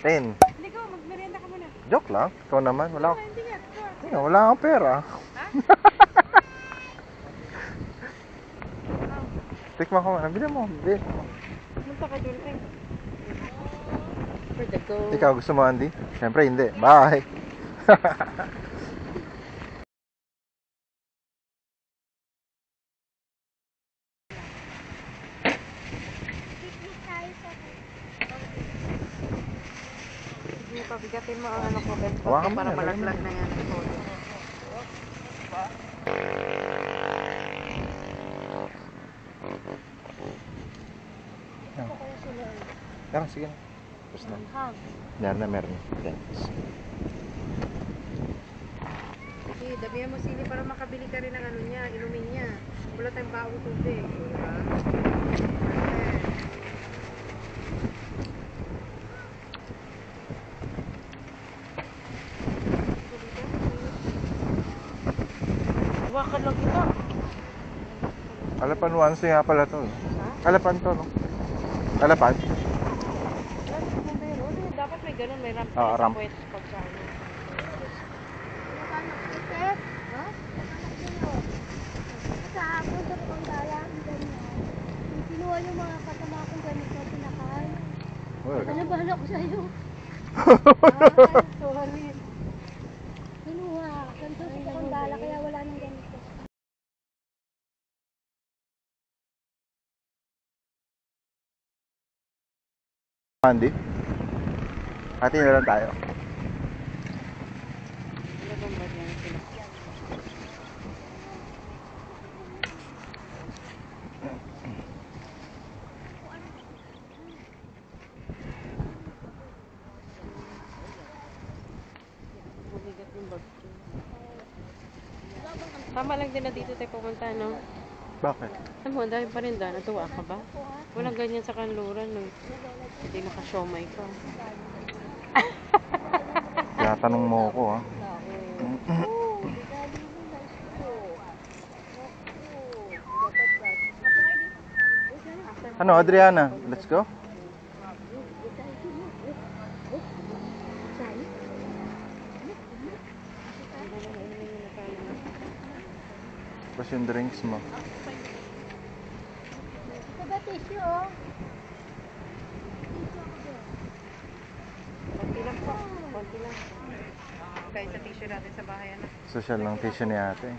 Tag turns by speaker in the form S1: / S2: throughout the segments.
S1: 10.
S2: Hindi ko, magmerienda ka muna.
S1: Joke lang. Ikaw naman. Wala,
S2: Hindi nga.
S1: wala akong pera.
S2: Ha?
S1: Tikman ko nga. Bili mo. Bili mo.
S2: Pumunta ka doon eh. For the go.
S1: Ikaw gusto mo, Andy? Siyempre hindi. Bye.
S2: Sige, pabigatin mo ang ano ko, best
S1: Hawakan mo
S2: para
S1: yan,
S2: malaglag na yan.
S1: Yan, sige na. Tapos na. Meron na, meron. Thanks.
S2: Sige, damihan mo sili para makabili ka rin ng ano niya, inumin niya. Wala tayong baong tubig. Diba? Hawakan lang kita.
S1: Alapan 1 nga pala to.
S2: Ha?
S1: Alapan to, no? Alapan?
S2: Dapat may ganun, may ramp.
S1: Ramp.
S3: Sa hapon sa Pangdala, ganyan. Kinuha yung mga kasama kong ganito, pinakain. Ano bahala ko sa'yo?
S2: Sorry.
S3: Kinuha. Ganito sa Pangdala, kaya wala nang ganito.
S1: Andy? Hati na lang tayo.
S2: Tama lang din na dito tayo pumunta, no?
S1: Bakit?
S2: Alam mo, dahil pa rin da. Natuwa ka ba? Walang ganyan sa kanluran, no? Hindi naka-siomay ka.
S1: Tinatanong mo ako, ha? Ano, Adriana? Let's go? Tapos yung drinks mo.
S3: Ito ba tissue, oh?
S2: Konti lang po. Konti lang. Kahit sa tissue natin sa bahay, ano?
S1: Social lang tissue ni ate.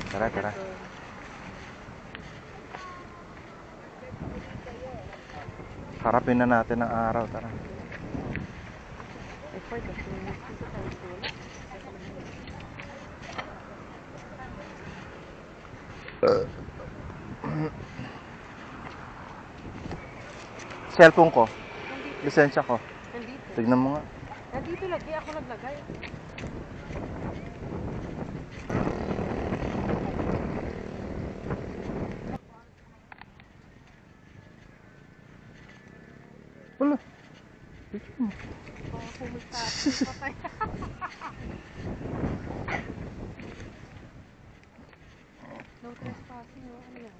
S1: Tara, tara. Harapin na natin ang araw, tara.
S2: Effort,
S1: Cellphone ko. Lisensya ko.
S2: nandito.
S1: Tignan mo nga.
S2: Nandito lagi. Ako naglagay.
S1: Wala.
S2: Pumunta. Patay. No trespassing, no? Ano yan?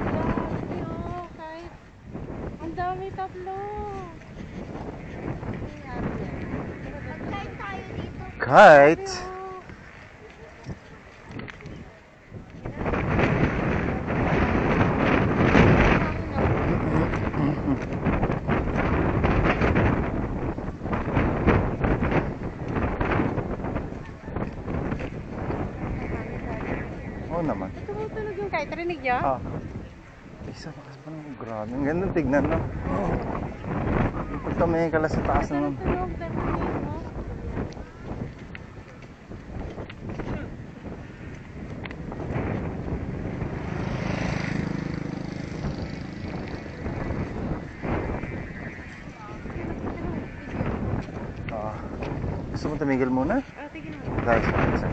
S2: Dami, oh. Kahit ang dami tatlo.
S3: Mag-time tayo dito.
S1: Kite. Oo naman.
S2: Tumutunog yung kahit rinig niya?
S1: Ah. Isa lakas pa naman. Grabe. Ang ganda tignan, no? Pag tumingin ka lang sa taas naman.
S2: Tunog, rinig, no?
S1: Gusto mo tumigil muna?
S2: Tigil mo.
S1: Dahil sa isa.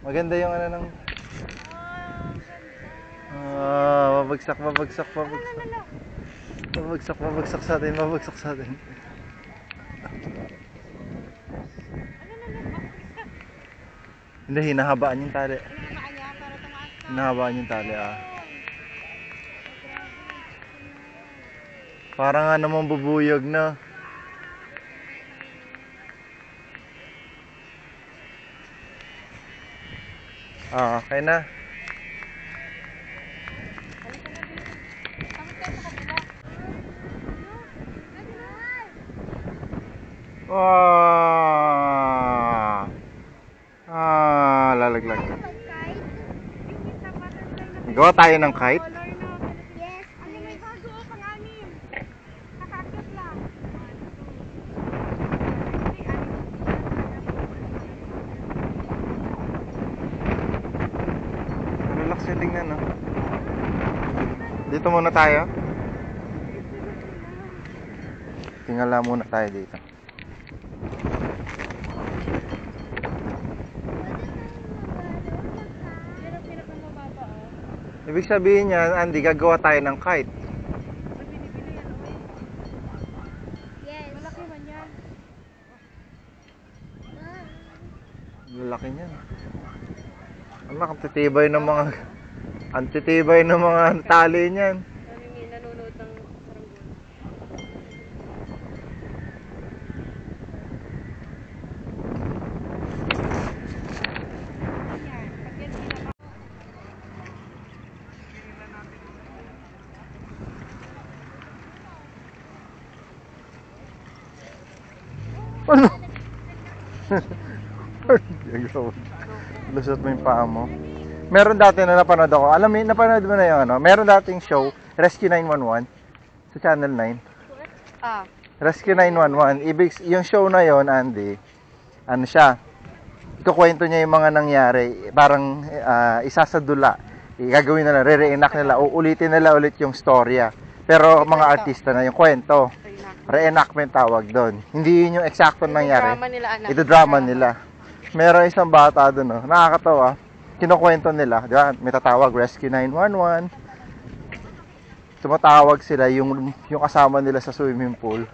S1: Maganda yung ano ng... Mabagsak. Mabagsak sa atin. Hindi, hinahabaan yung tali. Hinahabaan yung tali, Parang nga namang bubuyog na. Okay na. Lalaglag. Gawa tayo ng kite.
S3: Yes. Ano may bago o pang-anim? Kakakit lang.
S1: Relax yung tingnan, no? Dito muna tayo. Tingala muna tayo dito. Ibig sabihin niya, Andy, gagawa tayo ng kite.
S3: Yes.
S2: Malaki man yan.
S1: Lalaki niyan. Anak, ang titibay ng mga tali niyan.
S2: Yung nanonood ng saranggola.
S1: Ano? Lusot mo yung paa mo. Meron dati na napanood ako. Alam mo, napanood mo na yung ano? Meron dating show, Rescue 911 sa Channel 9. Rescue 911. Yung show na yon, Andy, ano siya? Ikukwento niya yung mga nangyari. Parang isasadula. Gagawin nila, re-reenact nila, uulitin nila ulit yung storya. Pero mga artista na yung kwento. Reenactment tawag doon. Hindi yun yung eksakto nangyari.
S2: Drama nila, anak.
S1: Ito drama nila. Meron isang bata doon, no? Nakakatawa. Kinukwento nila, di ba? May tatawag, Rescue 911. Tumatawag sila yung kasama nila sa swimming pool.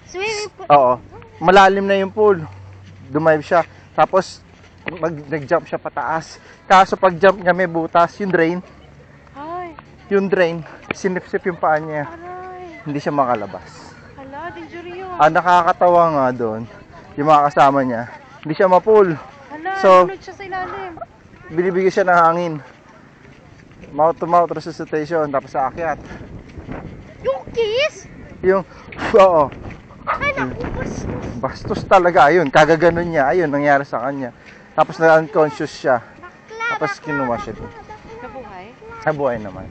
S3: Swimming pool.
S1: Oo. Malalim na yung pool. Dumive siya. Tapos, nag-jump siya pataas. Kaso pag jump niya may butas, yung drain.
S2: Ay,
S1: Yung drain, sinipsip yung paa niya.
S2: aray.
S1: Hindi siya makalabas.
S2: Hala, danger yun.
S1: Nakakatawa nga doon, yung mga kasama niya, hindi siya ma-pull.
S2: Hala,
S1: So-
S2: sunod siya sa ilalim.
S1: Binibigyan siya ng hangin. Mouth to mouth resuscitation, tapos sa akyat.
S3: Yung kiss?
S1: Yung, oo,
S3: Ay, naku,
S1: bastos talaga, ayun, kagaganon niya, ayun, nangyari sa kanya. Tapos na-unconscious siya, tapos kinuha siya doon.
S2: Nabuhay?
S1: Nabuhay naman.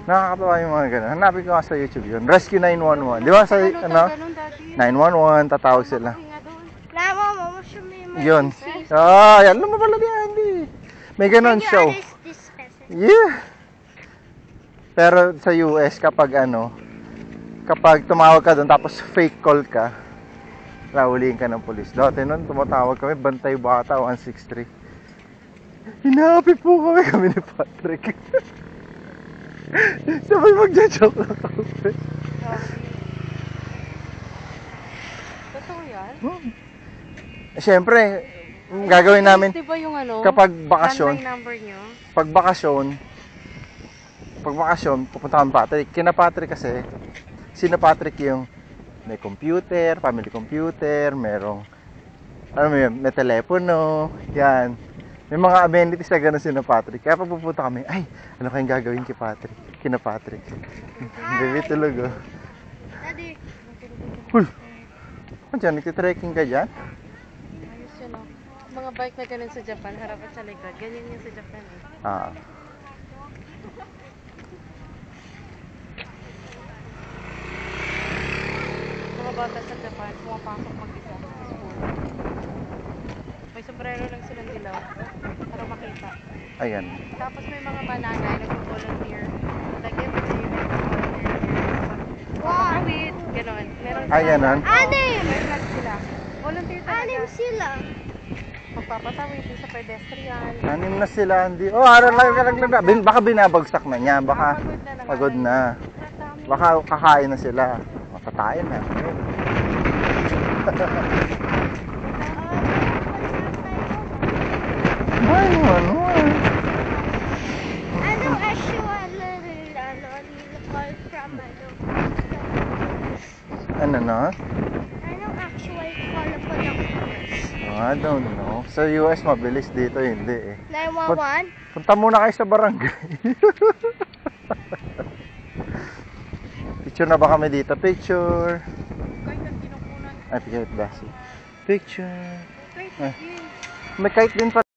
S1: Nakakatawa yung mga ganun. Hanapin ko nga sa YouTube yun. Rescue 911. Di ba sa,
S2: Ganun, daddy.
S1: 911, tatawag sila.
S2: Laki nga doon.
S3: Lama, mama, siya may
S1: Yun.
S3: emergency.
S1: Yan naman pala ni Andy. May ganun
S3: Can you
S1: show.
S3: arrest this person?
S1: Yeah. Pero sa US, kapag tumawag ka doon, tapos fake call ka, nahuliin ka ng polis. Dati nun, tumatawag kami, Bantay Bata, 163. Hinahapi po kami ni Patrick. Sabay magja-joke lang kami.
S2: Totoo yan?
S1: Siyempre, gagawin namin
S2: Di ba yung ano?
S1: kapag bakasyon.
S2: Landline number nyo?
S1: Pag bakasyon, pupunta kami Patrick. Kina Patrick kasi, sina Patrick yung may computer, family computer, merong, may telepono, yan. May mga amenities na gano'n sina Patrick. Kaya pag pupunta kami, ay, ano kayong gagawin kay Patrick? Kina Patrick. Baby tulog, oh.
S3: Daddy.
S1: Uy! Ano dyan? Nagtitrekking ka dyan?
S2: Ayos yun, oh. Mga bike na ganun sa Japan, harap at sa likod. Ganyan yun sa Japan, eh. Mga bata sa Japan, pumapasok mag-isa sa school. May sombrero lang silang dilaw para makita.
S1: Ayan.
S2: Tapos may mga mananay nag-volunteer. Like every day, nag-volunteer.
S3: Wow.
S2: Awit, gano'n. Meron
S1: Ay, ganon?
S3: Anim!
S2: May flag sila. Volunteer talaga.
S3: Anim sila.
S2: magpapatawid sa pedestrian.
S1: Anim na sila, hindi. Oh, araw lang. Baka binabagsak na niya. Baka pagod na. Baka kakain na sila. Matatain na. Ano?
S3: Ano actual call from
S1: Ano na?
S3: Anong actual call po ng US?
S1: I don't know. Sa US, mabilis dito, hindi eh.
S3: 911?
S1: Punta muna kayo sa barangay. Picture na ba kami dito? Picture.
S2: Kahit ang kinukunan.
S1: Ay, picture. Picture.
S2: Kahit
S1: May kite din pa.